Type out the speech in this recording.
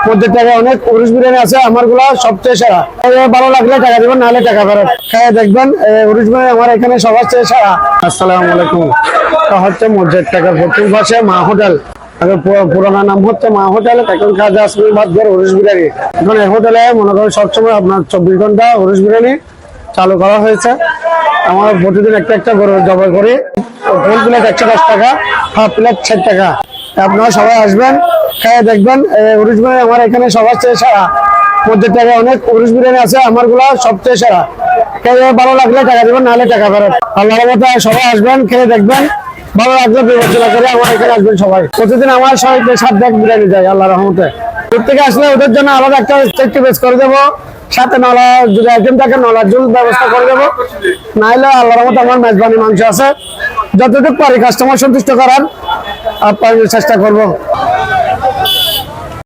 মধ্যে টাকা অনেক উরুস বিরিয়ানি আছে, আমারগুলো সবচেয়ে সেরা। ভালো লাগলে টাকা দিবেন, নাহলে টাকা ফেরত। খেয়ে দেখবেন উরুস বিরিয়ানি আমার এখানে সবার চেয়ে সেরা। আসসালামু আলাইকুম। হচ্ছে মসজিদ টাকার পশ্চিম পাশে মা হোটেল, পুরানা নাম হচ্ছে মা হোটেল। এখন খাজা আসমিন ভাতঘর উরুস বিরিয়ানি। এখন এই হোটেলে মনে করেন সবসময় আপনার 24 ঘন্টা উরুস বিরিয়ানি চালু করা হয়েছে। আমার প্রতিদিন একটা গরু জবাই করি। ফুল প্লেট 110 টাকা, হাফ প্লেট 60 টাকা। আপনারা সবাই আসবেন, খেয়ে দেখবেন উরুস বিরিয়ানি আমার এখানে সবার চেয়ে সেরা। মধ্যে টাকা অনেক উরুস বিরিয়ানি আছে, আমারগুলো সবচেয়ে সেরা। খেয়ে ভালো লাগলে টাকা দিবেন, নাহলে টাকা ফেরত। আল্লাহর রহমতে সবাই আসবেন, খেয়ে দেখবেন। ভালো লাগলে বিবেচনা করে আমার এখানে আসবেন সবাই। প্রতিদিন আমার 7 ব্যাগ বিরিয়ানি যায় আল্লাহর রহমতে। দূর থেকে আসলে ওদের জন্য আলাদা একটা সেফটি বেস করে দেবো, সাথে নলা যদি আইটেম থাকে নলার জল ব্যবস্থা করে দেবো। নাহলে আল্লাহর রহমতে আমার মেজবানি মাংস আছে, যতটুকু পারি কাস্টমার সন্তুষ্ট করার আপনার চেষ্টা করবো।